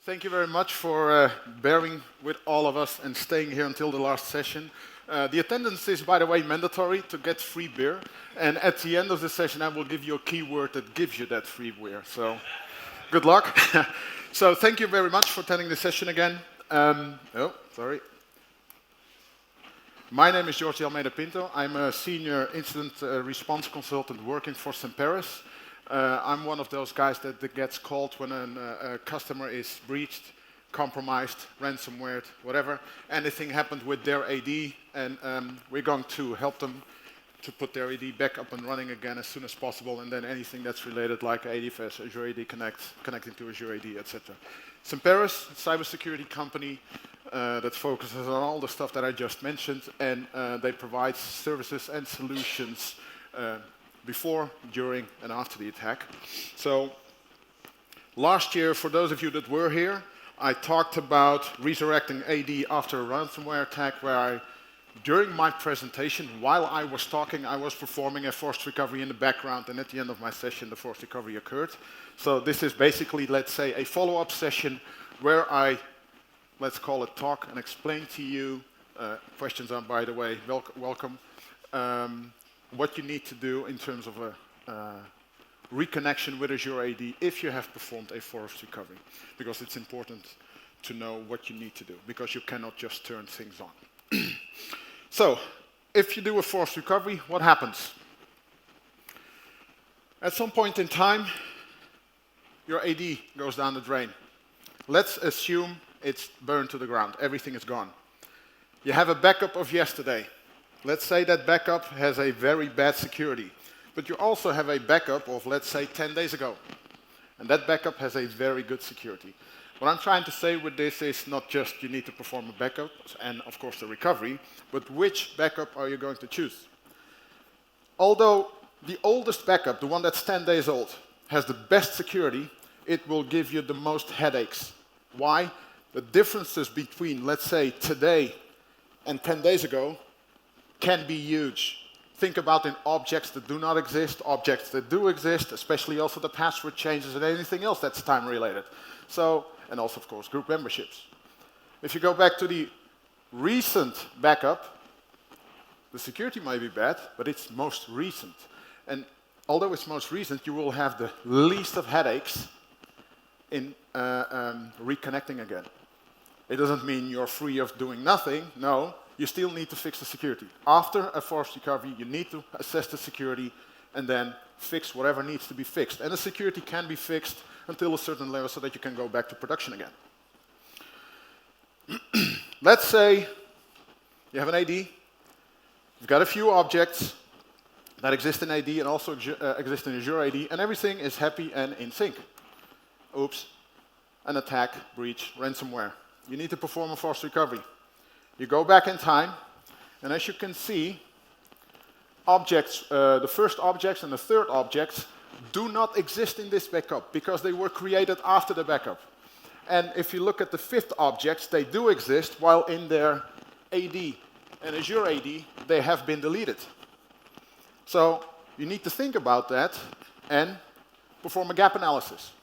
Thank you very much for bearing with all of us and staying here until the last session. The attendance is, by the way, mandatory to get free beer. And at the end of the session, I will give you a keyword that gives you that free beer. So, good luck. So, thank you very much for attending the session again. Sorry. My name is Jorge Almeida Pinto. I'm a senior incident response consultant working for Paris. I'm one of those guys that gets called when a customer is breached, compromised, ransomware, whatever. Anything happened with their AD, and we're going to help them to put their AD back up and running again as soon as possible, and then anything that's related like ADFS, Azure AD Connect, connecting to Azure AD, etc. Paris, a cybersecurity company that focuses on all the stuff that I just mentioned, and they provide services and solutions before, during, and after the attack. So last year, for those of you that were here, I talked about resurrecting AD after a ransomware attack, where during my presentation, while I was talking, I was performing a forced recovery in the background, and at the end of my session, the forced recovery occurred. So this is basically, let's say, a follow-up session where I, let's call it talk and explain to you, questions are, by the way, welcome, what you need to do in terms of a reconnection with Azure AD if you have performed a forced recovery, because it's important to know what you need to do, because you cannot just turn things on. So, if you do a forced recovery, what happens? At some point in time, your AD goes down the drain. Let's assume it's burned to the ground, everything is gone. You have a backup of yesterday. Let's say that backup has a very bad security, but you also have a backup of, let's say, 10 days ago. And that backup has a very good security. What I'm trying to say with this is not just you need to perform a backup and, of course, the recovery, but which backup are you going to choose? Although the oldest backup, the one that's 10 days old, has the best security, it will give you the most headaches. Why? The differences between, let's say, today and 10 days ago can be huge. Think about in objects that do not exist, objects that do exist, especially also the password changes and anything else that's time related. So, and also of course group memberships. If you go back to the recent backup, the security might be bad, but it's most recent. And although it's most recent, you will have the least of headaches in reconnecting again. It doesn't mean you're free of doing nothing, no. You still need to fix the security. After a forced recovery, you need to assess the security and then fix whatever needs to be fixed. And the security can be fixed until a certain level so that you can go back to production again. Let's say you have an AD, you've got a few objects that exist in AD and also exist in Azure AD, and everything is happy and in sync. Oops, an attack, breach, ransomware. You need to perform a forced recovery. You go back in time, and as you can see, objects, the first objects and the third objects do not exist in this backup because they were created after the backup. And if you look at the fifth objects, they do exist, while in their AD and Azure AD, they have been deleted. So you need to think about that and perform a gap analysis.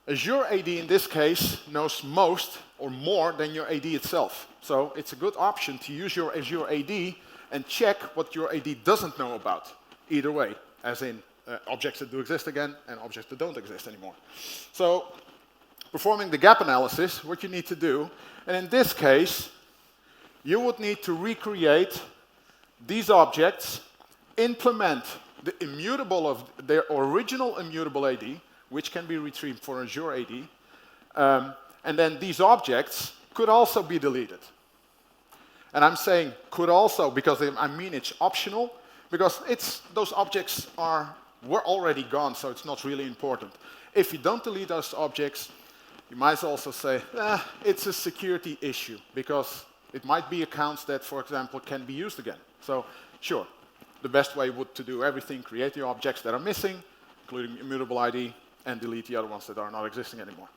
Azure AD in this case knows most or more than your AD itself. So it's a good option to use your Azure AD and check what your AD doesn't know about, either way, as in objects that do exist again and objects that don't exist anymore. So performing the gap analysis, what you need to do, and in this case, you would need to recreate these objects, implement the immutable of their original immutable AD, which can be retrieved for Azure AD, and then these objects could also be deleted. And I'm saying could also because I mean it's optional, because those objects were already gone, so it's not really important. If you don't delete those objects, you might also say, it's a security issue, because it might be accounts that, for example, can be used again. So sure, the best way would to do everything, create the objects that are missing, including immutable ID, and delete the other ones that are not existing anymore.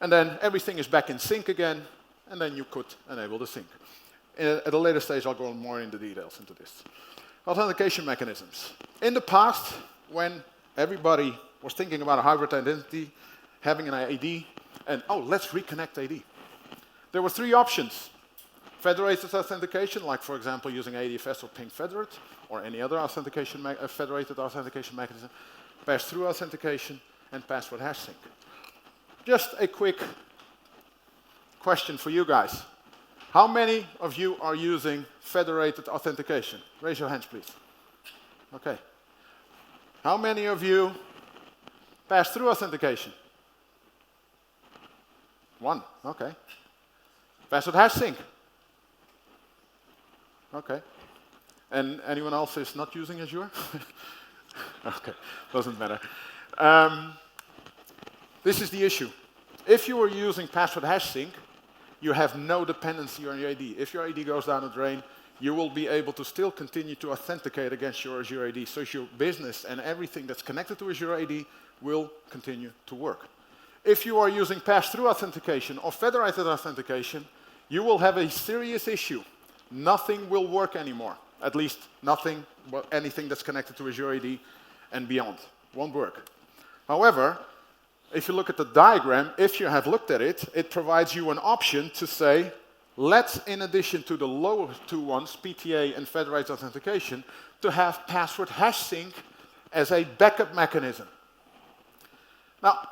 And then everything is back in sync again, and then you could enable the sync. At a later stage, I'll go more into details into this. Authentication mechanisms. In the past, when everybody was thinking about a hybrid identity, having an ID, And oh, let's reconnect AD. There were 3 options. Federated authentication, like for example using ADFS or ping federate, or any other authentication federated authentication mechanism. Pass-through authentication, and password hash sync. Just a quick question for you guys. How many of you are using federated authentication? Raise your hands, please. Okay. How many of you pass-through authentication? 1, okay. Password hash sync? Okay. And anyone else is not using Azure? Okay, doesn't matter. This is the issue. If you are using password hash sync, you have no dependency on your AD. If your AD goes down the drain, you will be able to still continue to authenticate against your Azure AD. So your business and everything that's connected to Azure AD will continue to work. If you are using pass-through authentication or federated authentication, you will have a serious issue. Nothing will work anymore. At least nothing, well, anything that's connected to Azure AD and beyond won't work. However, if you look at the diagram, if you have looked at it, it provides you an option to say, let's, in addition to the lower 2 ones, PTA and federated authentication, to have password hash sync as a backup mechanism. Now,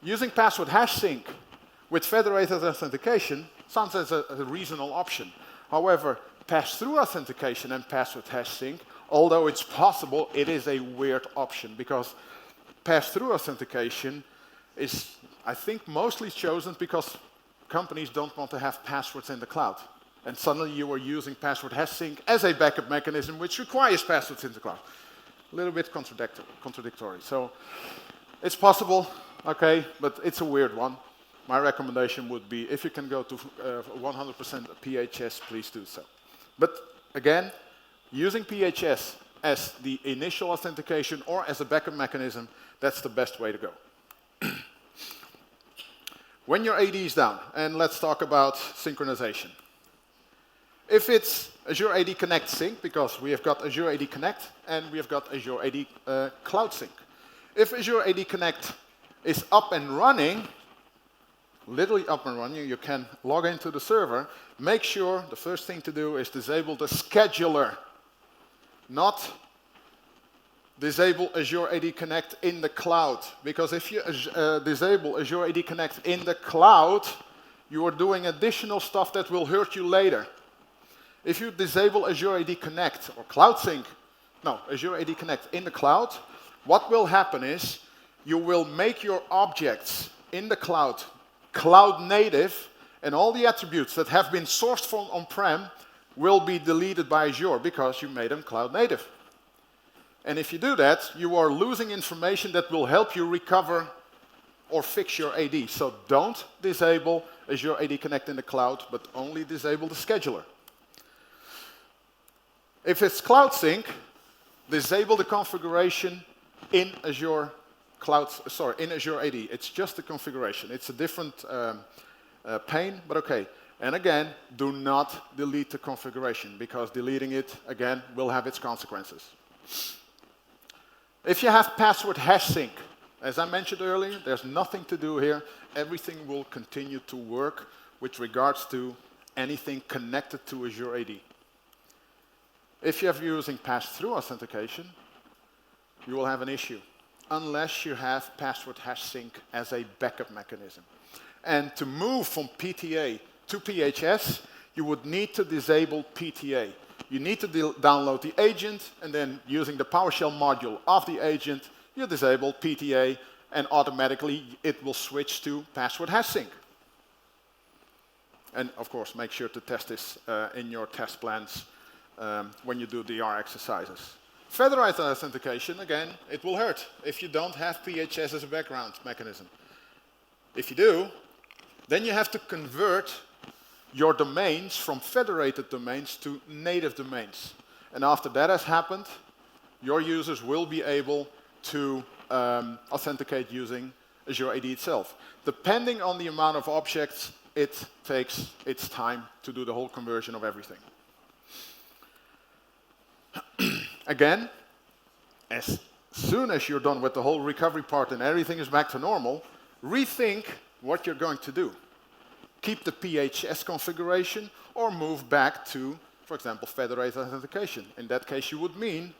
using password hash sync with federated authentication sounds as a reasonable option. However, pass-through authentication and password hash sync, although it's possible, it is a weird option because pass-through authentication is, I think, mostly chosen because companies don't want to have passwords in the cloud. And suddenly you are using password hash sync as a backup mechanism which requires passwords in the cloud. A little bit contradictory. So it's possible, okay, but it's a weird one. My recommendation would be, if you can go to 100% PHS, please do so. But again, using PHS as the initial authentication or as a backup mechanism, that's the best way to go. When your AD is down, and let's talk about synchronization. If it's Azure AD Connect Sync, because we have got Azure AD Connect and we have got Azure AD Cloud Sync. If Azure AD Connect is up and running, literally up and running, you can log into the server, make sure the first thing to do is disable the scheduler, not disable Azure AD Connect in the cloud. Because if you disable Azure AD Connect in the cloud, you are doing additional stuff that will hurt you later. If you disable Azure AD Connect or Cloud Sync, no, Azure AD Connect in the cloud, what will happen is you will make your objects in the cloud cloud native, and all the attributes that have been sourced from on-prem will be deleted by Azure because you made them cloud native. And if you do that, you are losing information that will help you recover or fix your AD. So don't disable Azure AD Connect in the cloud, but only disable the scheduler. If it's Cloud Sync, disable the configuration in Azure in Azure AD. It's just the configuration. It's a different pane, but okay. And again, do not delete the configuration because deleting it, again, will have its consequences. If you have password hash sync, as I mentioned earlier, there's nothing to do here. Everything will continue to work with regards to anything connected to Azure AD. If you're using pass-through authentication, you will have an issue unless you have password hash sync as a backup mechanism. And to move from PTA to PHS, you would need to disable PTA. You need to download the agent, and then using the PowerShell module of the agent, you disable PTA, and automatically it will switch to password hash sync. And of course, make sure to test this in your test plans when you do DR exercises. Federated authentication, again, it will hurt if you don't have PHS as a background mechanism. If you do, then you have to convert your domains from federated domains to native domains. And after that has happened, your users will be able to authenticate using Azure AD itself. Depending on the amount of objects, it takes its time to do the whole conversion of everything. Again, as soon as you're done with the whole recovery part and everything is back to normal, rethink what you're going to do. Keep the PHS configuration or move back to, for example, federated authentication. In that case, you would mean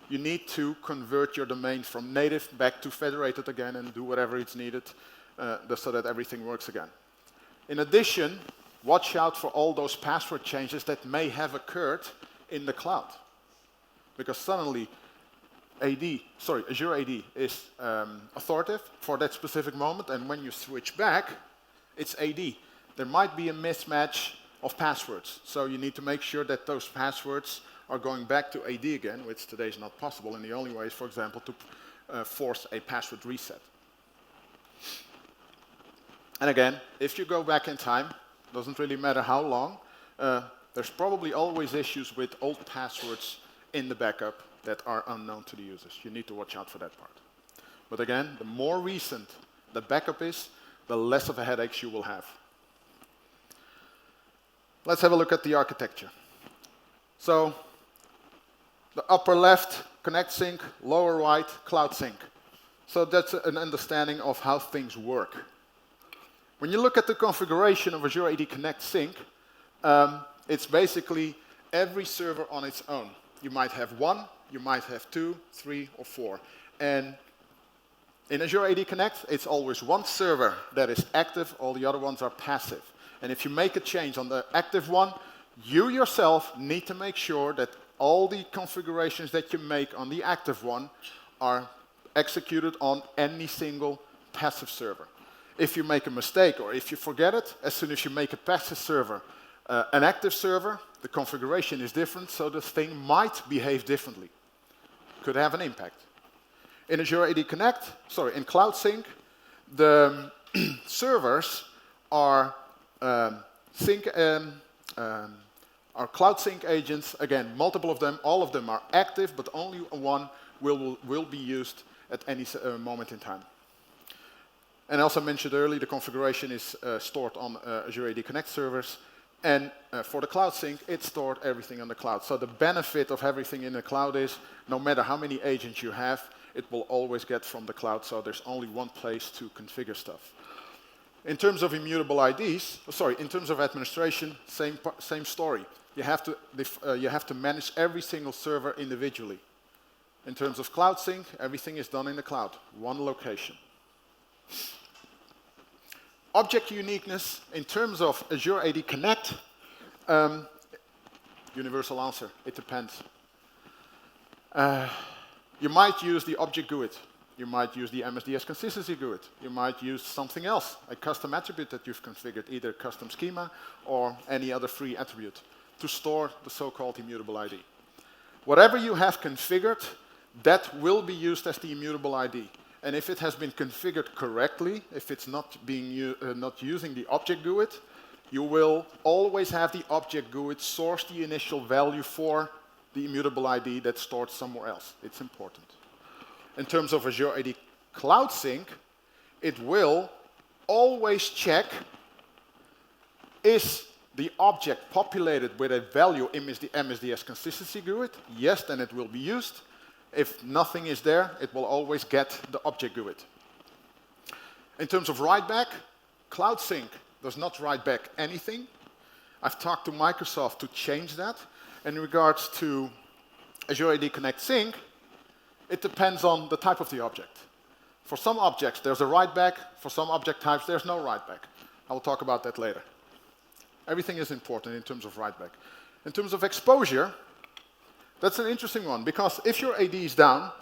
you need to convert your domain from native back to federated again and do whatever is needed so that everything works again. In addition, watch out for all those password changes that may have occurred in the cloud. Because suddenly Azure AD is authoritative for that specific moment, and when you switch back, it's AD. There might be a mismatch of passwords, so you need to make sure that those passwords are going back to AD again, which today is not possible, and the only way is, for example, to force a password reset. And again, if you go back in time, doesn't really matter how long, there's probably always issues with old passwords in the backup that are unknown to the users. You need to watch out for that part. But again, the more recent the backup is, the less of a headache you will have. Let's have a look at the architecture. So, the upper left, Connect Sync, lower right, Cloud Sync. So that's an understanding of how things work. When you look at the configuration of Azure AD Connect Sync, it's basically every server on its own. You might have one, you might have 2, 3, or 4. And in Azure AD Connect, it's always one server that is active, all the other ones are passive. And if you make a change on the active one, you yourself need to make sure that all the configurations that you make on the active one are executed on any single passive server. If you make a mistake or if you forget it, as soon as you make a passive server an active server, the configuration is different, so the thing might behave differently. Could have an impact. In Azure AD Connect, in Cloud Sync, the servers are Cloud Sync agents. Again, multiple of them, all of them are active, but only one will be used at any moment in time. And also mentioned earlier, the configuration is stored on Azure AD Connect servers. And for the Cloud Sync, it stored everything on the cloud. So the benefit of everything in the cloud is, no matter how many agents you have, it will always get from the cloud, so there's only one place to configure stuff. In terms of immutable IDs, in terms of administration, same story. You have to manage every single server individually. In terms of Cloud Sync, everything is done in the cloud, one location. Object uniqueness, in terms of Azure AD Connect, universal answer, it depends. You might use the object GUID. You might use the MSDS consistency GUID. You might use something else, a custom attribute that you've configured, either custom schema or any other free attribute, to store the so-called immutable ID. Whatever you have configured, that will be used as the immutable ID. And if it has been configured correctly, if it's not using the object GUID, you will always have the object GUID source the initial value for the immutable ID that's stored somewhere else. It's important. In terms of Azure AD Cloud Sync, it will always check, is the object populated with a value in the MSDS consistency GUID? Yes, then it will be used. If nothing is there, it will always get the object GUID. In terms of write back, Cloud Sync does not write back anything. I've talked to Microsoft to change that. In regards to Azure AD Connect Sync, it depends on the type of the object. For some objects, there's a write back. For some object types, there's no write back. I will talk about that later. Everything is important in terms of write back. In terms of exposure, that's an interesting one, because if your AD is down,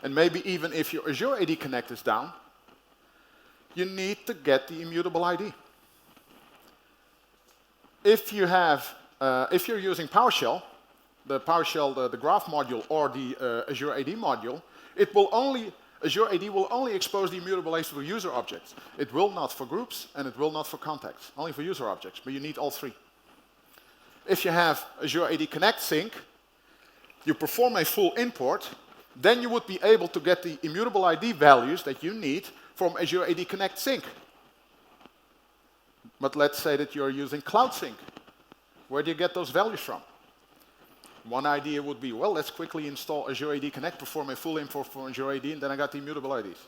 and maybe even if your Azure AD Connect is down, you need to get the immutable ID. If you're using PowerShell, the graph module or the Azure AD module, Azure AD will only expose the immutable ID for user objects. It will not for groups, and it will not for contacts, only for user objects, but you need all three. If you have Azure AD Connect Sync, you perform a full import, then you would be able to get the immutable ID values that you need from Azure AD Connect Sync. But let's say that you're using Cloud Sync. Where do you get those values from? One idea would be, well, let's quickly install Azure AD Connect, perform a full import for Azure AD, and then I got the immutable IDs.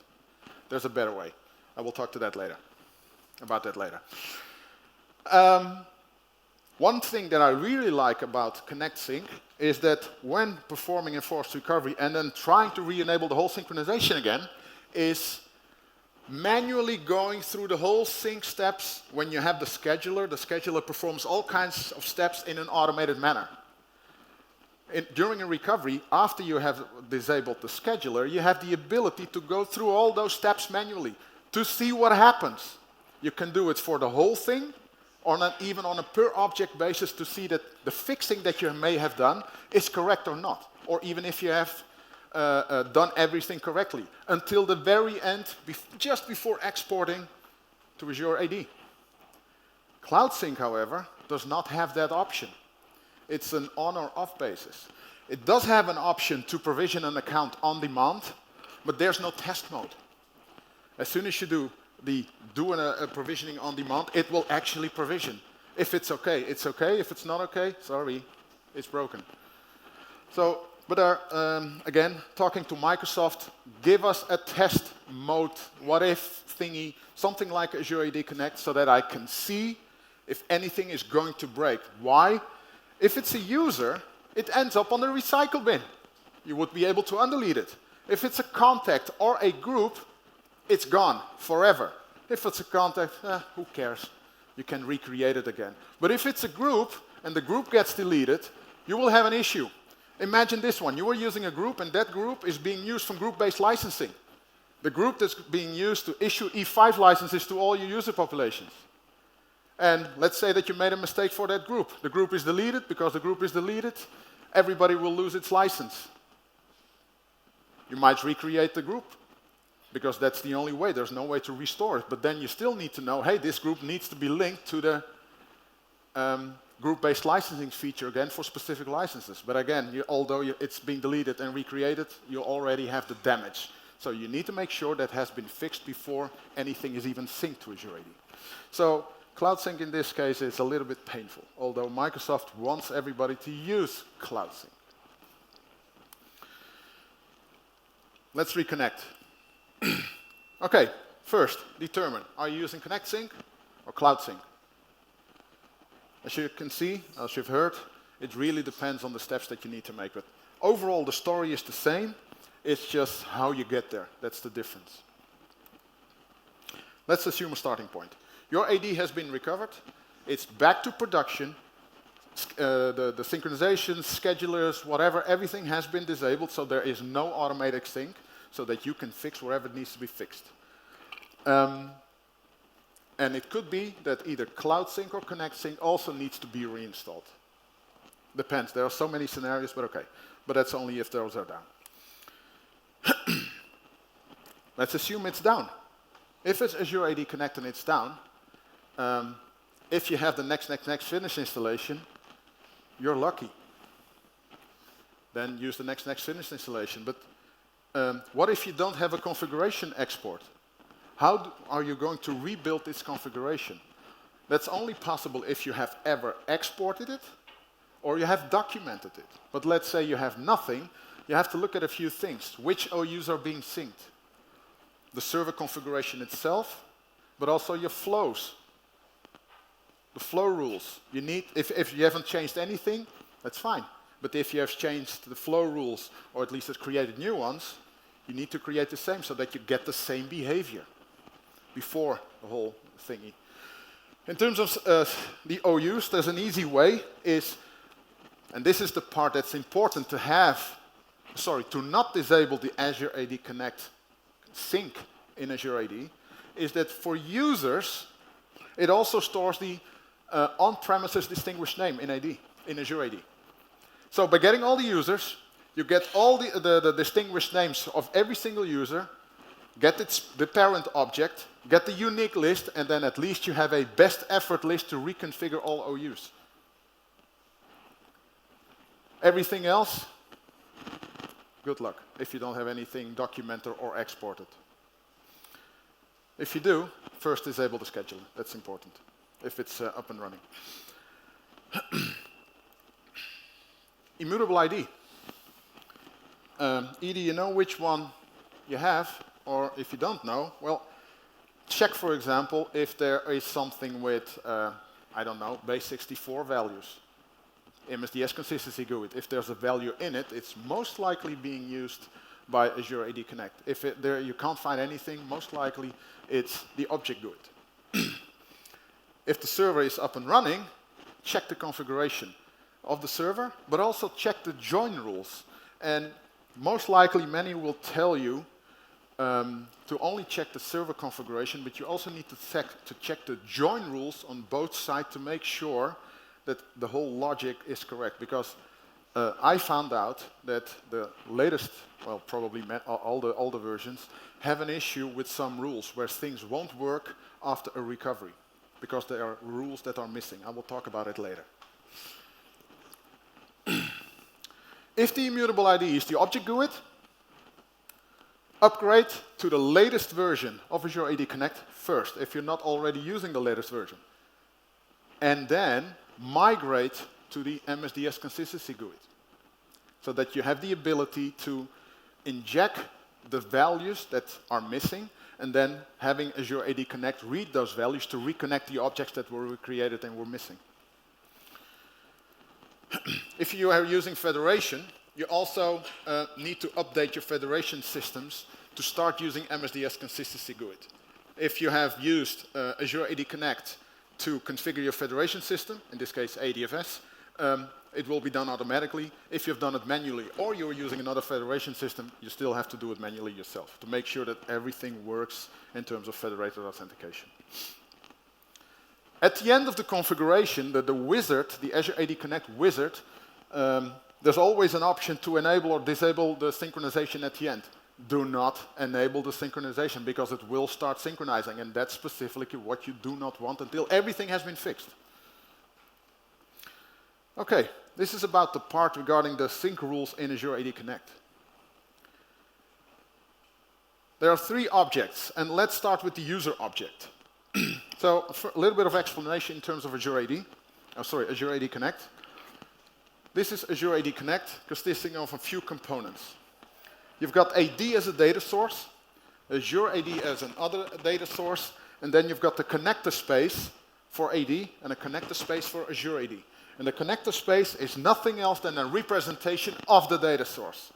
There's a better way. I will talk to that later. about that later. One thing that I really like about Connect Sync is that when performing enforced recovery and then trying to re-enable the whole synchronization again, is manually going through the whole sync steps. When you have the scheduler performs all kinds of steps in an automated manner. During a recovery, after you have disabled the scheduler, you have the ability to go through all those steps manually to see what happens. You can do it for the whole thing, or not even on a per object basis to see that the fixing that you may have done is correct or not, or even if you have done everything correctly, until the very end, just before exporting to Azure AD. Cloud Sync, however, does not have that option. It's an on or off basis. It does have an option to provision an account on demand, but there's no test mode. As soon as you do a provisioning on demand, it will actually provision. If it's okay, it's okay. If it's not okay, sorry, it's broken. So, but again, talking to Microsoft, give us a test mode, what if thingy, something like Azure AD Connect, so that I can see if anything is going to break. Why? If it's a user, it ends up on the recycle bin. You would be able to undelete it. If it's a contact or a group, it's gone forever. If it's a contact, who cares? You can recreate it again. But if it's a group and the group gets deleted, you will have an issue. Imagine this one. You are using a group and that group is being used from group-based licensing. The group that's being used to issue E5 licenses to all your user populations. And let's say that you made a mistake for that group. The group is deleted. Because the group is deleted, everybody will lose its license. You might recreate the group, because that's the only way. There's no way to restore it. But then you still need to know, hey, this group needs to be linked to the group-based licensing feature again for specific licenses. But again, although it's being deleted and recreated, you already have the damage. So you need to make sure that has been fixed before anything is even synced to Azure AD. So Cloud Sync in this case is a little bit painful, although Microsoft wants everybody to use Cloud Sync. Let's reconnect. Okay, first, determine, are you using Connect Sync or Cloud Sync? As you can see, as you've heard, it really depends on the steps that you need to make. But overall, the story is the same. It's just how you get there. That's the difference. Let's assume a starting point. Your AD has been recovered. It's back to production. The synchronization, schedulers, whatever, everything has been disabled, so there is no automatic sync, so that you can fix wherever it needs to be fixed. And it could be that either Cloud Sync or Connect Sync also needs to be reinstalled. Depends. There are so many scenarios, but okay. But that's only if those are down. Let's assume it's down. If it's Azure AD Connect and it's down, if you have the next finish installation, you're lucky. Then use the next finish installation. But what if you don't have a configuration export? How are you going to rebuild this configuration? That's only possible if you have ever exported it or you have documented it. But let's say you have nothing, you have to look at a few things. Which OUs are being synced? The server configuration itself, but also your flows. The flow rules. You need, if you haven't changed anything, that's fine. But if you have changed the flow rules, or at least have created new ones, you need to create the same so that you get the same behavior before the whole thingy. In terms of the OUs, there's an easy way, and this is the part that's important to have, to not disable the Azure AD Connect sync in Azure AD, is that for users, it also stores the on-premises distinguished name in Azure AD. So by getting all the users, you get all the distinguished names of every single user, get the parent object, get the unique list, and then at least you have a best effort list to reconfigure all OUs. Everything else, good luck, if you don't have anything documented or exported. If you do, first disable the scheduler. That's important, if it's up and running. Immutable ID. Either you know which one you have, or if you don't know, well, check, for example, if there is something with, I don't know, base64 values. MSDS consistency GUID. If there's a value in it, it's most likely being used by Azure AD Connect. If there you can't find anything, most likely it's the object GUID. If the server is up and running, check the configuration of the server, but also check the join rules. And most likely many will tell you to only check the server configuration, but you also need to check the join rules on both sides to make sure that the whole logic is correct. Because I found out that the latest, well, probably all the versions, have an issue with some rules where things won't work after a recovery, because there are rules that are missing. I will talk about it later. If the immutable ID is the object GUID, upgrade to the latest version of Azure AD Connect first, if you're not already using the latest version. And then migrate to the MSDS consistency GUID, so that you have the ability to inject the values that are missing, and then having Azure AD Connect read those values to reconnect the objects that were created and were missing. If you are using federation, you also need to update your federation systems to start using MSDS consistency GUID. If you have used Azure AD Connect to configure your federation system, in this case ADFS, it will be done automatically. If you've done it manually or you're using another federation system, you still have to do it manually yourself to make sure that everything works in terms of federated authentication. At the end of the configuration, the wizard, the Azure AD Connect wizard, there's always an option to enable or disable the synchronization at the end. Do not enable the synchronization, because it will start synchronizing, and that's specifically what you do not want until everything has been fixed. Okay, this is about the part regarding the sync rules in Azure AD Connect. There are 3 objects, and let's start with the user object. So, for a little bit of explanation in terms of Azure AD. Azure AD Connect. This is Azure AD Connect, consisting of a few components. You've got AD as a data source, Azure AD as another data source, and then you've got the connector space for AD and a connector space for Azure AD. And the connector space is nothing else than a representation of the data source.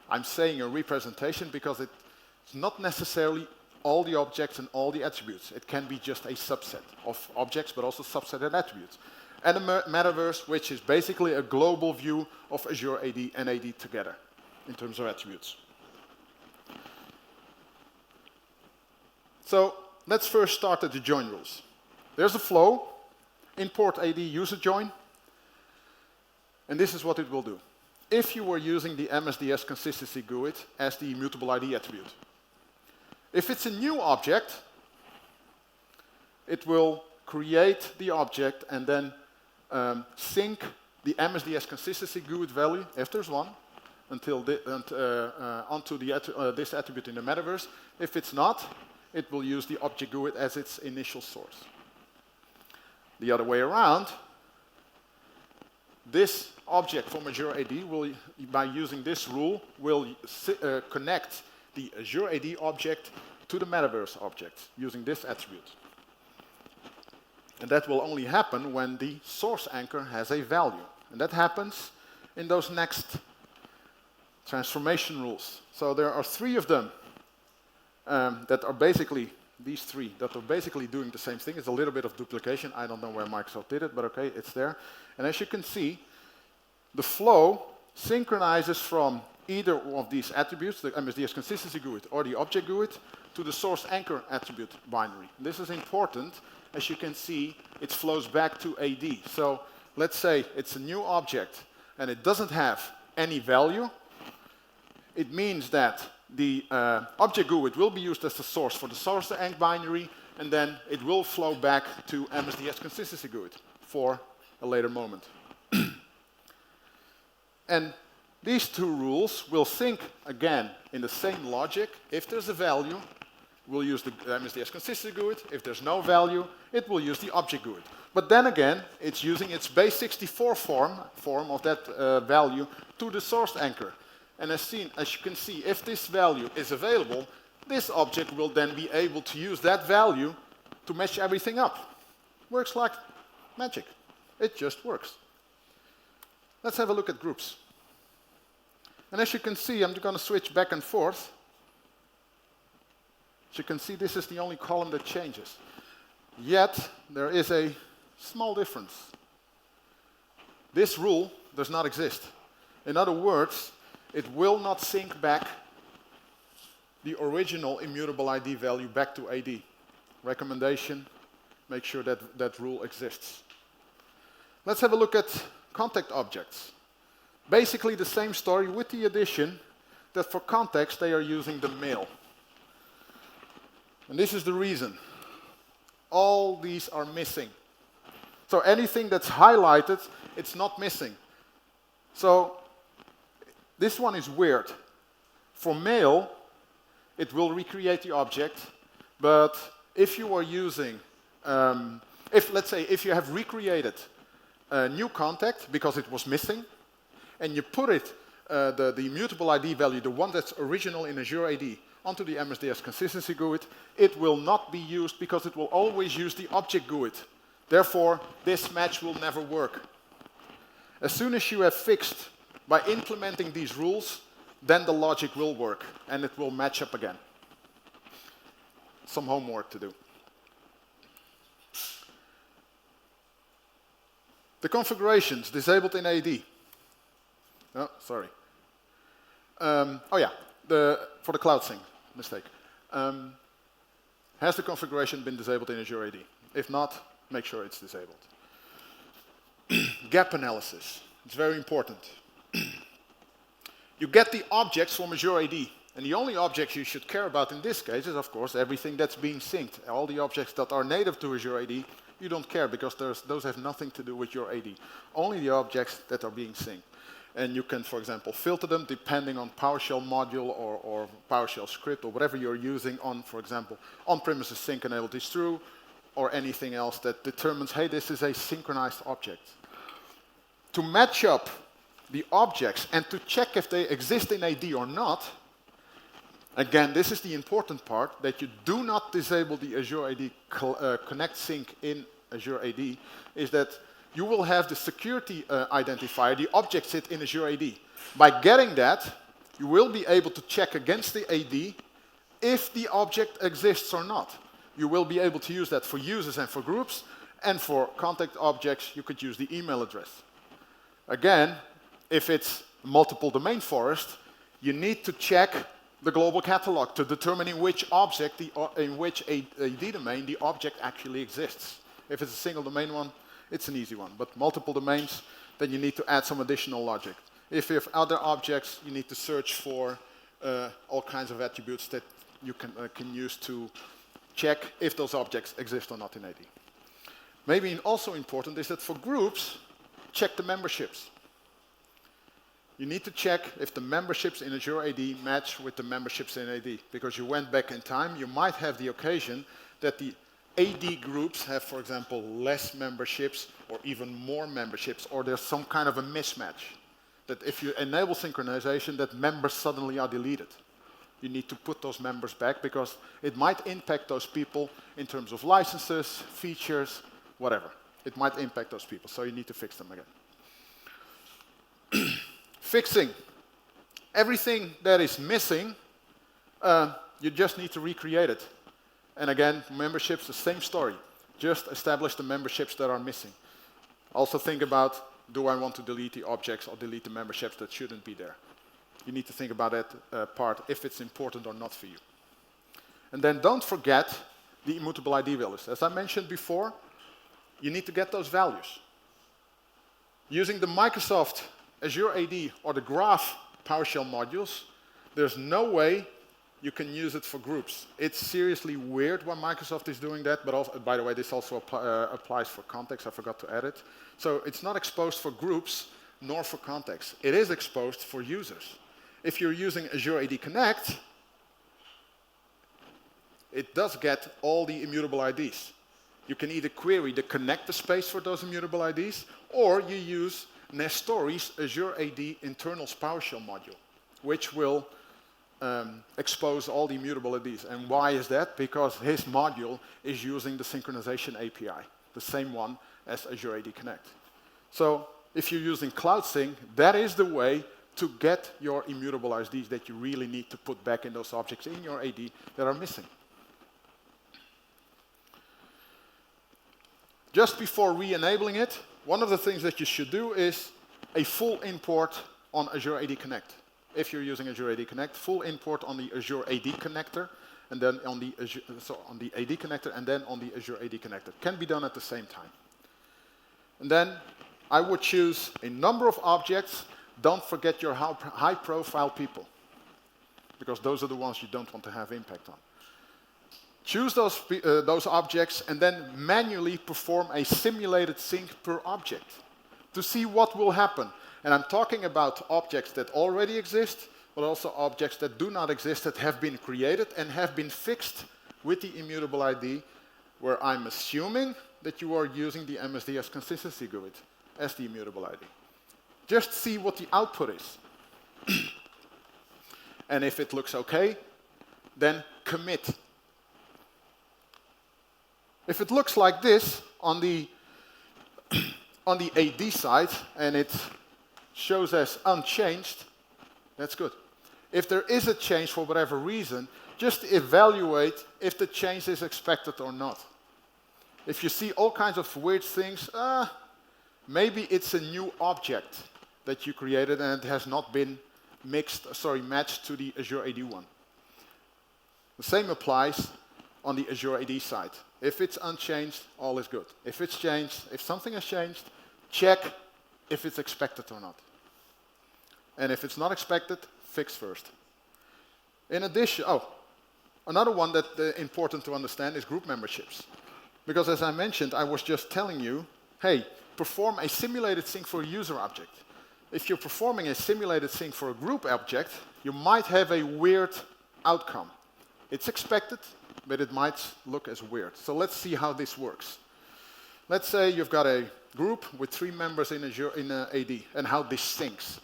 I'm saying a representation because it's not necessarily all the objects and all the attributes. It can be just a subset of objects, but also subsetted attributes. And a metaverse, which is basically a global view of Azure AD and AD together in terms of attributes. So let's first start at the join rules. There's a flow, import AD user join, and this is what it will do. If you were using the MSDS consistency GUID as the immutable ID attribute. If it's a new object, it will create the object and then sync the MSDS consistency GUID value, if there's one, onto this attribute in the metaverse. If it's not, it will use the object GUID as its initial source. The other way around, this object from Azure AD will, by using this rule, will connect the Azure AD object to the metaverse object using this attribute. And that will only happen when the source anchor has a value. And that happens in those next transformation rules. So there are 3 of them that are basically, these 3, that are basically doing the same thing. It's a little bit of duplication. I don't know where Microsoft did it, but okay, it's there. And as you can see, the flow synchronizes from either of these attributes, the MSDS consistency GUID or the object GUID, to the source anchor attribute binary. This is important. As you can see, it flows back to AD. So let's say it's a new object and it doesn't have any value. It means that the object GUID will be used as the source for the source anchor binary, and then it will flow back to MSDS consistency GUID for a later moment. And these 2 rules will sync again in the same logic. If there's a value, we'll use the MSDS consistency GUID. If there's no value, it will use the object GUID. But then again, it's using its base64 form of that value to the source anchor. And as you can see, if this value is available, this object will then be able to use that value to match everything up. Works like magic. It just works. Let's have a look at groups. And as you can see, I'm going to switch back and forth. As you can see, this is the only column that changes. Yet, there is a small difference. This rule does not exist. In other words, it will not sync back the original immutable ID value back to AD. Recommendation, make sure that that rule exists. Let's have a look at contact objects. Basically the same story with the addition that for context they are using the mail. And this is the reason. All these are missing. So anything that's highlighted, it's not missing. So this one is weird. For mail, it will recreate the object, but if you are using, let's say if you have recreated a new contact because it was missing, and you put it, the immutable ID value, the one that's original in Azure AD, onto the MSDS consistency GUID, it will not be used because it will always use the object GUID. Therefore, this match will never work. As soon as you have fixed by implementing these rules, then the logic will work and it will match up again. Some homework to do. The configurations disabled in AD. Oh, sorry. Oh yeah, for the Cloud Sync, mistake. Has the configuration been disabled in Azure AD? If not, make sure it's disabled. Gap analysis, it's very important. You get the objects from Azure AD, and the only objects you should care about in this case is, of course, everything that's being synced. All the objects that are native to Azure AD, you don't care because those have nothing to do with your AD. Only the objects that are being synced. And you can, for example, filter them depending on PowerShell module or PowerShell script or whatever you're using on, for example, on-premises sync enabled is true, or anything else that determines, hey, this is a synchronized object. To match up the objects and to check if they exist in AD or not, again, this is the important part, that you do not disable the Azure AD Connect Sync in Azure AD, is that you will have the security identifier, the object sit in Azure AD. By getting that, you will be able to check against the AD if the object exists or not. You will be able to use that for users and for groups, and for contact objects, you could use the email address. Again, if it's multiple domain forest, you need to check the global catalog to determine in which object, in which AD domain, the object actually exists. If it's a single domain one, it's an easy one, but multiple domains, then you need to add some additional logic. If you have other objects, you need to search for all kinds of attributes that you can use to check if those objects exist or not in AD. Maybe also important is that for groups, check the memberships. You need to check if the memberships in Azure AD match with the memberships in AD, because you went back in time, you might have the occasion that the AD groups have, for example, less memberships or even more memberships, or there's some kind of a mismatch. That if you enable synchronization, that members suddenly are deleted. You need to put those members back because it might impact those people in terms of licenses, features, whatever. It might impact those people, so you need to fix them again. Fixing. Everything that is missing, you just need to recreate it. And again, memberships, the same story. Just establish the memberships that are missing. Also think about, do I want to delete the objects or delete the memberships that shouldn't be there? You need to think about that part, if it's important or not for you. And then don't forget the immutable ID values. As I mentioned before, you need to get those values. Using the Microsoft Azure AD or the Graph PowerShell modules, there's no way you can use it for groups. It's seriously weird why Microsoft is doing that, but also, by the way, this also applies for context. I forgot to add it. So it's not exposed for groups nor for context. It is exposed for users. If you're using Azure AD Connect, it does get all the immutable IDs. You can either query the connector space for those immutable IDs, or you use Nestori's Azure AD internals PowerShell module, which will expose all the immutable IDs. And why is that? Because his module is using the Synchronization API, the same one as Azure AD Connect. So if you're using Cloud Sync, that is the way to get your immutable IDs that you really need to put back in those objects in your AD that are missing. Just before re-enabling it, one of the things that you should do is a full import on Azure AD Connect. If you're using Azure AD Connect, full import on the Azure AD connector, and then on the AD connector, and then on the Azure AD connector. Can be done at the same time. And then I would choose a number of objects. Don't forget your high-profile people, because those are the ones you don't want to have impact on. Choose those objects and then manually perform a simulated sync per object to see what will happen. And I'm talking about objects that already exist, but also objects that do not exist, that have been created and have been fixed with the immutable ID, where I'm assuming that you are using the MSDS consistency GUID as the immutable ID. Just see what the output is. And if it looks okay, then commit. If it looks like this on the AD side, and it shows as unchanged, that's good. If there is a change for whatever reason, just evaluate if the change is expected or not. If you see all kinds of weird things, maybe it's a new object that you created and it has not been matched to the Azure AD one. The same applies on the Azure AD side. If it's unchanged, all is good. If it's changed, if something has changed, check if it's expected or not. And if it's not expected, fix first. In addition, another one that's important to understand is group memberships. Because as I mentioned, I was just telling you, hey, perform a simulated sync for a user object. If you're performing a simulated sync for a group object, you might have a weird outcome. It's expected, but it might look as weird. So let's see how this works. Let's say you've got a group with 3 members in Azure in AD, and how this syncs.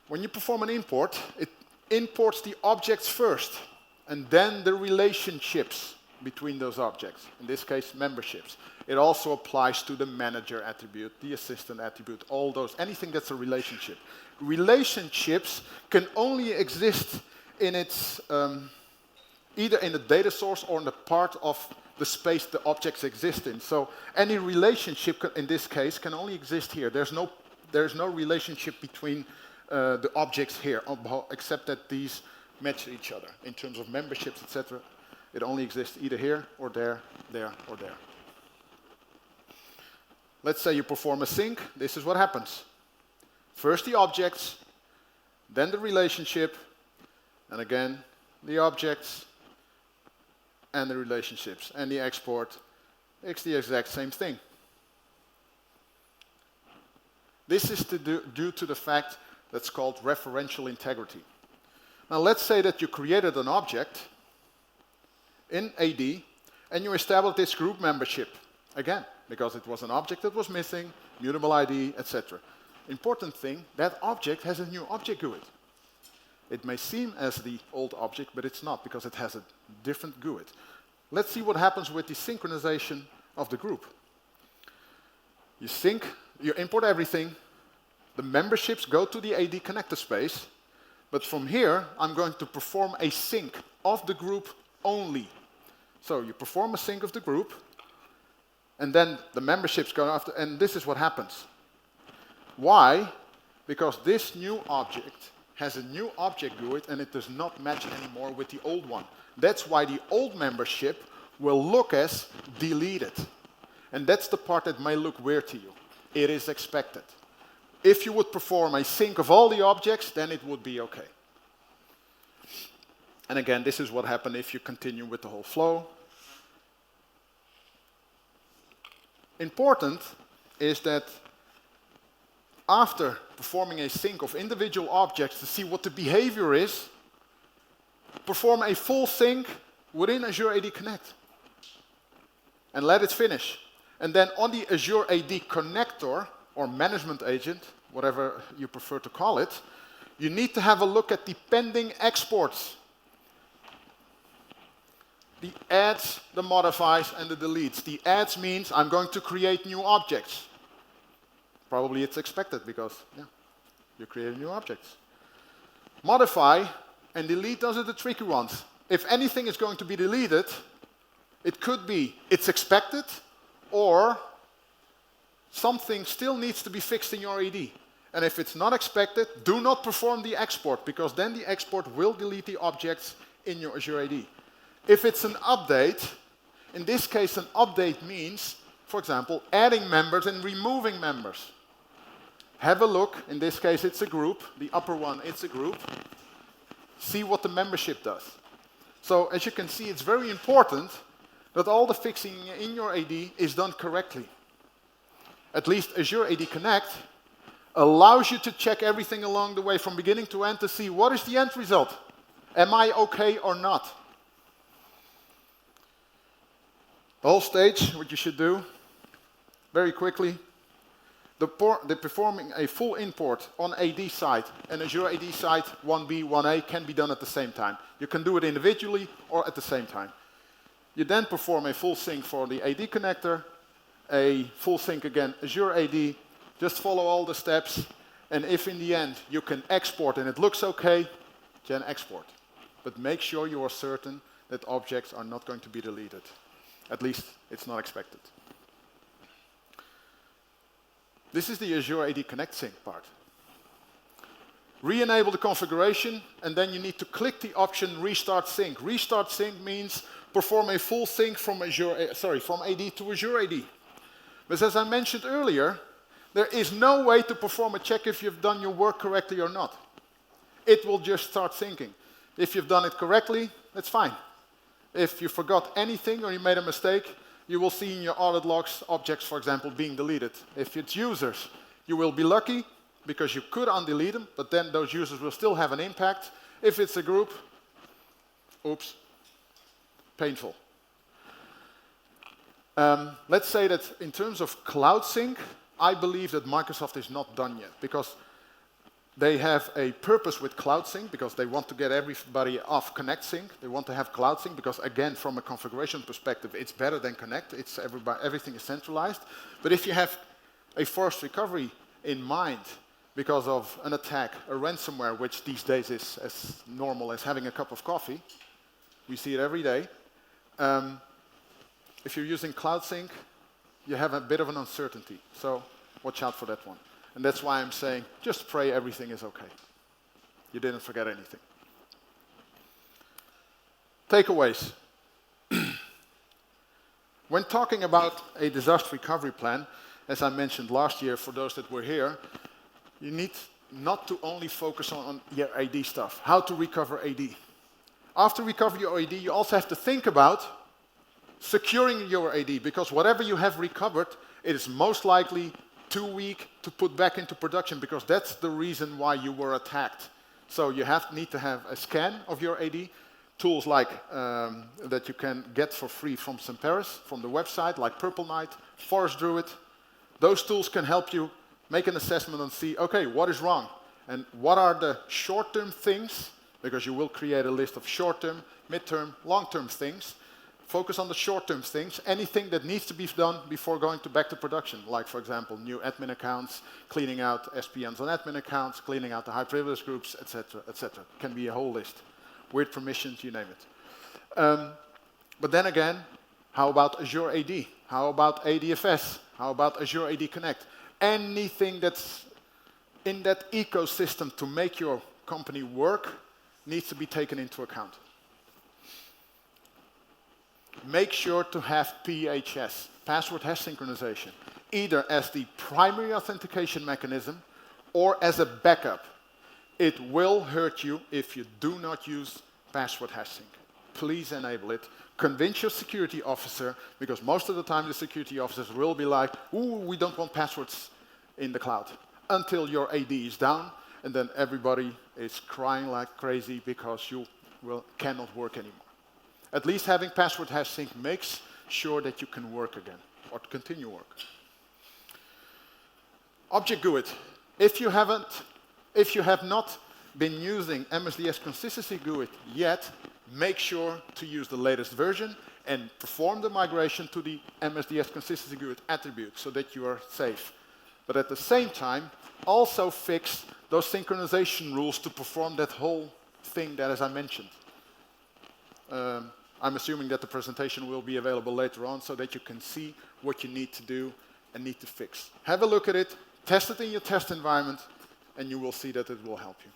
When you perform an import, it imports the objects first, and then the relationships between those objects, in this case, memberships. It also applies to the manager attribute, the assistant attribute, all those, anything that's a relationship. Relationships can only exist in its, either in the data source or in the part of the space the objects exist in. So any relationship, in this case, can only exist here. There's no relationship between the objects here, except that these match each other in terms of memberships, etc. It only exists either here or there, or there. Let's say you perform a sync. This is what happens. First the objects, then the relationship, and again the objects and the relationships. And the export, it's the exact same thing. This is due to the fact that's called referential integrity. Now let's say that you created an object in AD and you established this group membership. Again, because it was an object that was missing, mutable ID, etc. Important thing, that object has a new object GUID. It may seem as the old object, but it's not, because it has a different GUID. Let's see what happens with the synchronization of the group. You sync, you import everything, the memberships go to the AD connector space, but from here, I'm going to perform a sync of the group only. So you perform a sync of the group, and then the memberships go after, and this is what happens. Why? Because this new object has a new object GUID, and it does not match anymore with the old one. That's why the old membership will look as deleted. And that's the part that may look weird to you. It is expected. If you would perform a sync of all the objects, then it would be okay. And again, this is what happens if you continue with the whole flow. Important is that after performing a sync of individual objects to see what the behavior is, perform a full sync within Azure AD Connect and let it finish. And then on the Azure AD connector or management agent, whatever you prefer to call it, you need to have a look at the pending exports. The adds, the modifies, and the deletes. The adds means I'm going to create new objects. Probably it's expected because you create new objects. Modify and delete, those are the tricky ones. If anything is going to be deleted, it could be it's expected, or something still needs to be fixed in your AD. And if it's not expected, do not perform the export, because then the export will delete the objects in your Azure AD. If it's an update, in this case an update means, for example, adding members and removing members. Have a look, in this case it's a group, the upper one it's a group. See what the membership does. So as you can see, it's very important that all the fixing in your AD is done correctly. At least Azure AD Connect allows you to check everything along the way from beginning to end to see what is the end result. Am I okay or not? The whole stage, what you should do, very quickly, the performing a full import on AD side and Azure AD side 1B, 1A can be done at the same time. You can do it individually or at the same time. You then perform a full sync for the AD connector, a full sync again, Azure AD, just follow all the steps, and if in the end you can export and it looks okay, then export. But make sure you are certain that objects are not going to be deleted. At least it's not expected. This is the Azure AD Connect sync part. Re-enable the configuration, and then you need to click the option Restart Sync. Restart Sync means perform a full sync from AD to Azure AD. But as I mentioned earlier, there is no way to perform a check if you've done your work correctly or not. It will just start syncing. If you've done it correctly, that's fine. If you forgot anything or you made a mistake, you will see in your audit logs objects, for example, being deleted. If it's users, you will be lucky because you could undelete them, but then those users will still have an impact. If it's a group, oops, painful. Let's say that in terms of cloud sync, I believe that Microsoft is not done yet, because they have a purpose with Cloud Sync because they want to get everybody off Connect Sync. They want to have Cloud Sync because, again, from a configuration perspective, it's better than Connect. It's everything is centralized. But if you have a forced recovery in mind because of an attack, a ransomware, which these days is as normal as having a cup of coffee, we see it every day. If you're using Cloud Sync, you have a bit of an uncertainty. So watch out for that one. And that's why I'm saying, just pray everything is okay. You didn't forget anything. Takeaways. When talking about a disaster recovery plan, as I mentioned last year for those that were here, you need not to only focus on your AD stuff, how to recover AD. After recover your AD, you also have to think about securing your AD, because whatever you have recovered, it is most likely too weak to put back into production, because that's the reason why you were attacked. So you need to have a scan of your AD, tools like that you can get for free from Semperis, from the website, like Purple Knight, Forest Druid. Those tools can help you make an assessment and see, okay, what is wrong? And what are the short-term things, because you will create a list of short-term, mid-term, long-term things. Focus on the short-term things, anything that needs to be done before going back to production, like, for example, new admin accounts, cleaning out SPMs on admin accounts, cleaning out the high privilege groups, etc., etc. Can be a whole list. Weird permissions, you name it. But then again, how about Azure AD? How about ADFS? How about Azure AD Connect? Anything that's in that ecosystem to make your company work needs to be taken into account. Make sure to have PHS, password hash synchronization, either as the primary authentication mechanism or as a backup. It will hurt you if you do not use password hash sync. Please enable it. Convince your security officer, because most of the time the security officers will be like, ooh, we don't want passwords in the cloud, until your AD is down, and then everybody is crying like crazy because you cannot work anymore. At least having password hash sync makes sure that you can work again, or continue work. Object GUID. If you have not been using MSDS consistency GUID yet, make sure to use the latest version and perform the migration to the MSDS consistency GUID attribute so that you are safe. But at the same time, also fix those synchronization rules to perform that whole thing that, as I mentioned. I'm assuming that the presentation will be available later on so that you can see what you need to do and need to fix. Have a look at it, test it in your test environment, and you will see that it will help you.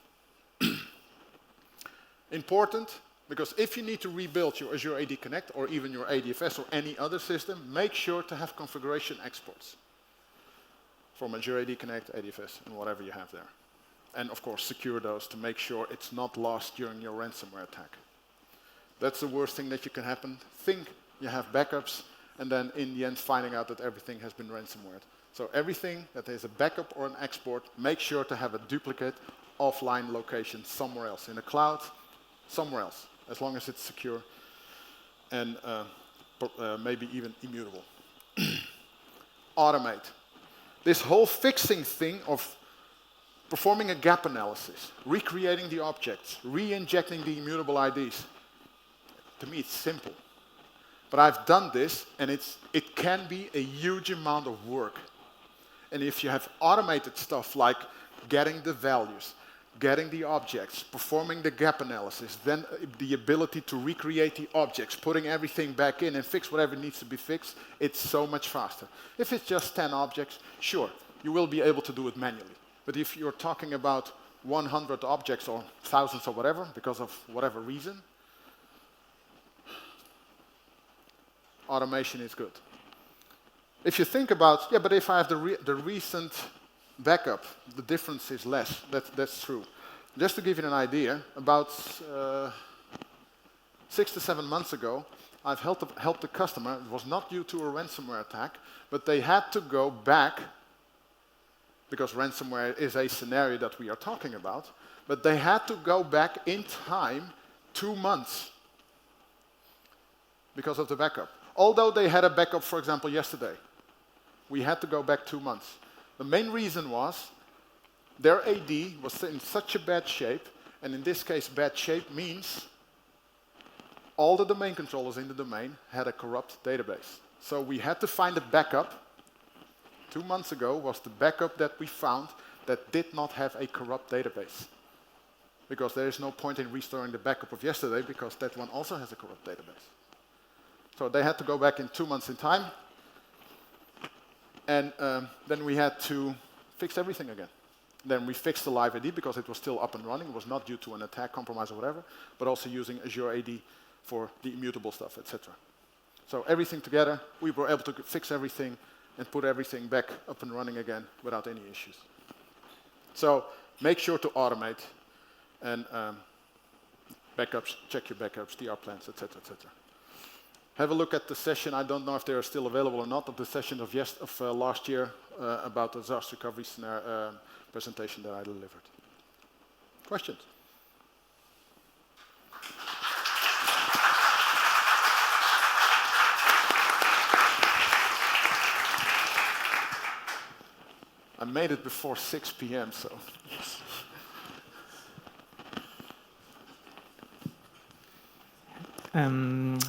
Important, because if you need to rebuild your Azure AD Connect or even your ADFS or any other system, make sure to have configuration exports from Azure AD Connect, ADFS, and whatever you have there. And of course, secure those to make sure it's not lost during your ransomware attack. That's the worst thing that can happen. Think you have backups, and then in the end finding out that everything has been ransomwared. So everything that is a backup or an export, make sure to have a duplicate offline location somewhere else, in the cloud, somewhere else, as long as it's secure and maybe even immutable. Automate. This whole fixing thing of performing a gap analysis, recreating the objects, re-injecting the immutable IDs, to me it's simple. But I've done this, and it can be a huge amount of work. And if you have automated stuff like getting the values, getting the objects, performing the gap analysis, then the ability to recreate the objects, putting everything back in and fix whatever needs to be fixed, it's so much faster. If it's just 10 objects, sure, you will be able to do it manually. But if you're talking about 100 objects or thousands or whatever, because of whatever reason, automation is good. If you think about, yeah, but if I have the recent backup, the difference is less. That's true. Just to give you an idea, about 6 to 7 months ago, I've helped a customer. It was not due to a ransomware attack, but they had to go back, because ransomware is a scenario that we are talking about, but they had to go back in time 2 months because of the backup. Although they had a backup, for example, yesterday, we had to go back 2 months. The main reason was their AD was in such a bad shape, and in this case, bad shape means all the domain controllers in the domain had a corrupt database. So we had to find a backup. 2 months ago was the backup that we found that did not have a corrupt database. Because there is no point in restoring the backup of yesterday, because that one also has a corrupt database. So they had to go back in 2 months in time, and then we had to fix everything again. Then we fixed the live AD because it was still up and running. It was not due to an attack, compromise, or whatever, but also using Azure AD for the immutable stuff, etc. So everything together, we were able to fix everything and put everything back up and running again without any issues. So make sure to automate and backups, check your backups, DR plans, etc., etc. Have a look at the session. I don't know if they are still available or not, of the session of last year about the disaster recovery presentation that I delivered. Questions? I made it before 6 p.m., so yes.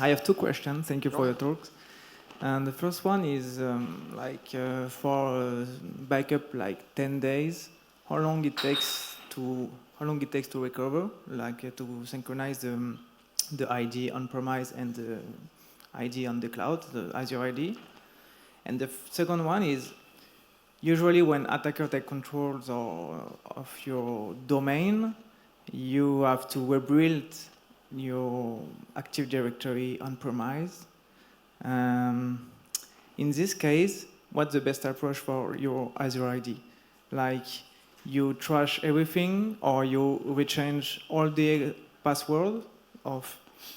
I have 2 questions. Thank you for your talks. And the first one is for backup, like 10 days. How long it takes to recover, to synchronize the ID on premise and the ID on the cloud, the Azure ID. And the second one is, usually when attacker take control of your domain, you have to rebuild your Active Directory on premise. In this case, what's the best approach for your Azure ID? Like, you trash everything, or you rechange all the password of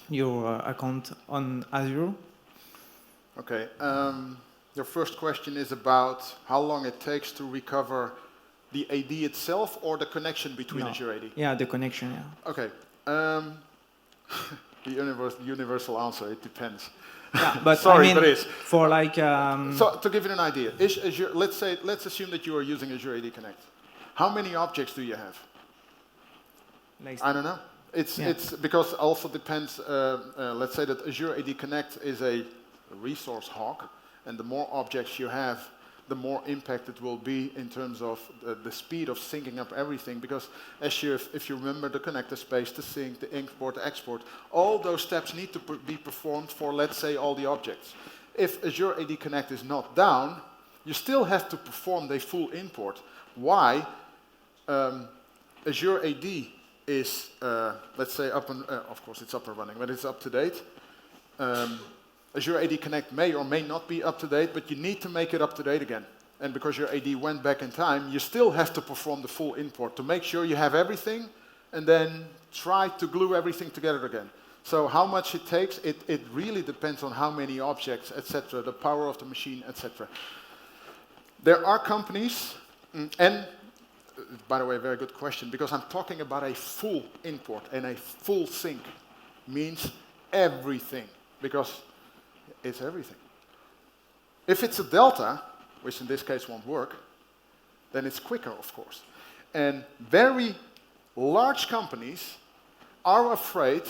your account on Azure? Okay. Your first question is about how long it takes to recover the AD itself or the connection between Azure AD? Yeah, the connection, yeah. Okay. The universal answer, it depends. Yeah, but sorry, I mean, but it's for like. So to give you an idea, is Azure, let's assume that you are using Azure AD Connect. How many objects do you have? I don't know. It's because also depends, let's say that Azure AD Connect is a resource hog, and the more objects you have, the more impact it will be in terms of the speed of syncing up everything. Because if you remember the connector space, the sync, the import, the export, all those steps need to be performed for, let's say, all the objects. If Azure AD Connect is not down, you still have to perform the full import. Why? Azure AD is, let's say, of course it's up and running, but it's up to date. Azure AD Connect may or may not be up to date, but you need to make it up to date again. And because your AD went back in time, you still have to perform the full import to make sure you have everything, and then try to glue everything together again. So how much it takes, it really depends on how many objects, etc., the power of the machine, etc. There are companies, and by the way, very good question, because I'm talking about a full import and a full sync means everything, because it's everything. If it's a delta, which in this case won't work, then it's quicker, of course. And very large companies are afraid,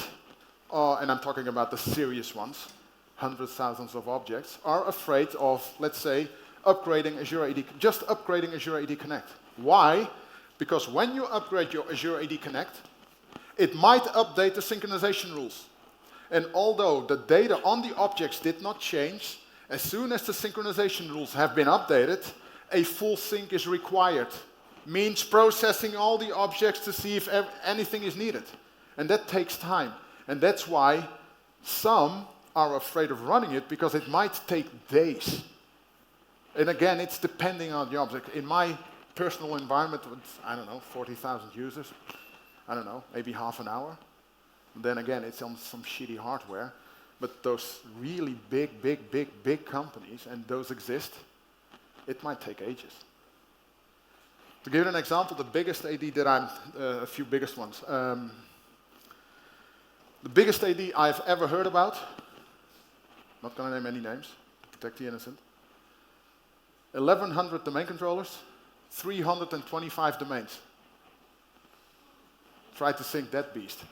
and I'm talking about the serious ones, hundreds, thousands of objects, are afraid of, let's say, upgrading Azure AD, just upgrading Azure AD Connect. Why? Because when you upgrade your Azure AD Connect, it might update the synchronization rules. And although the data on the objects did not change, as soon as the synchronization rules have been updated, a full sync is required. Means processing all the objects to see if anything is needed. And that takes time. And that's why some are afraid of running it, because it might take days. And again, it's depending on the object. In my personal environment with, I don't know, 40,000 users, I don't know, maybe half an hour. Then again, it's on some shitty hardware. But those really big companies, and those exist, it might take ages. To give you an example, the biggest AD that a few biggest ones. The biggest AD I've ever heard about, not going to name any names, to protect the innocent, 1,100 domain controllers, 325 domains. Try to sync that beast.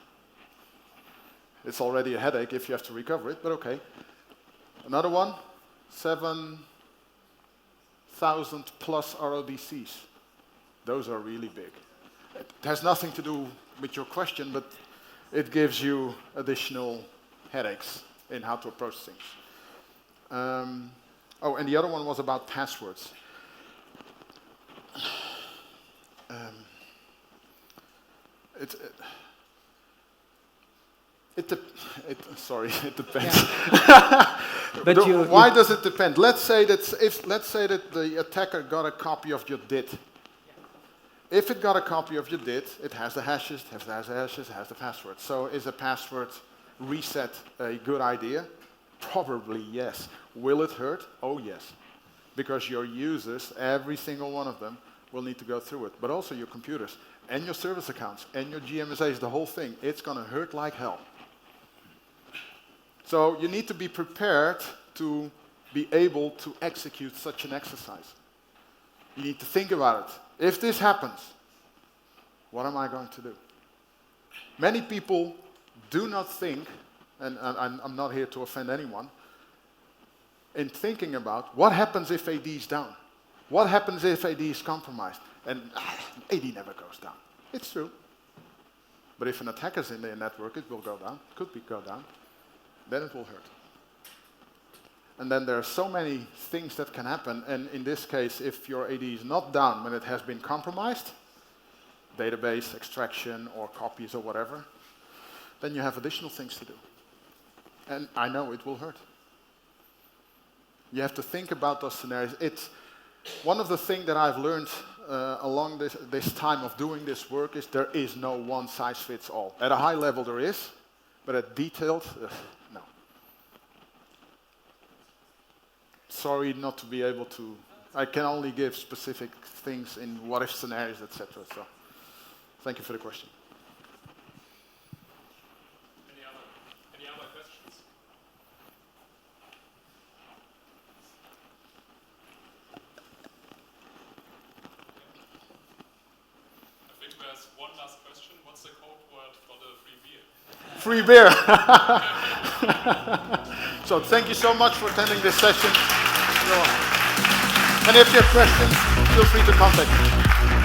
It's already a headache if you have to recover it, but okay. Another one, 7,000 plus RODCs. Those are really big. It has nothing to do with your question, but it gives you additional headaches in how to approach things. Oh, and the other one was about passwords. Sorry, it depends. Yeah. But why does it depend? Let's say that the attacker got a copy of your DIT. If it got a copy of your DIT, it has the hashes, it has the password. So is a password reset a good idea? Probably yes. Will it hurt? Oh yes. Because your users, every single one of them, will need to go through it. But also your computers, and your service accounts, and your GMSAs, the whole thing. It's going to hurt like hell. So you need to be prepared to be able to execute such an exercise. You need to think about it. If this happens, what am I going to do? Many people do not think, and I'm not here to offend anyone, in thinking about what happens if AD is down? What happens if AD is compromised? And AD never goes down. It's true. But if an attacker is in the network, it will go down. Could go down. Then it will hurt. And then there are so many things that can happen. And in this case, if your AD is not down when it has been compromised, database extraction or copies or whatever, then you have additional things to do. And I know it will hurt. You have to think about those scenarios. It's one of the things that I've learned along this time of doing this work is there is no one size fits all. At a high level there is, but at detailed, no. Sorry not to be able to, I can only give specific things in what if scenarios, etc. So, thank you for the question. Any other questions? I think there's one last question. What's the code word Free beer. So thank you so much for attending this session. And if you have questions, feel free to contact me.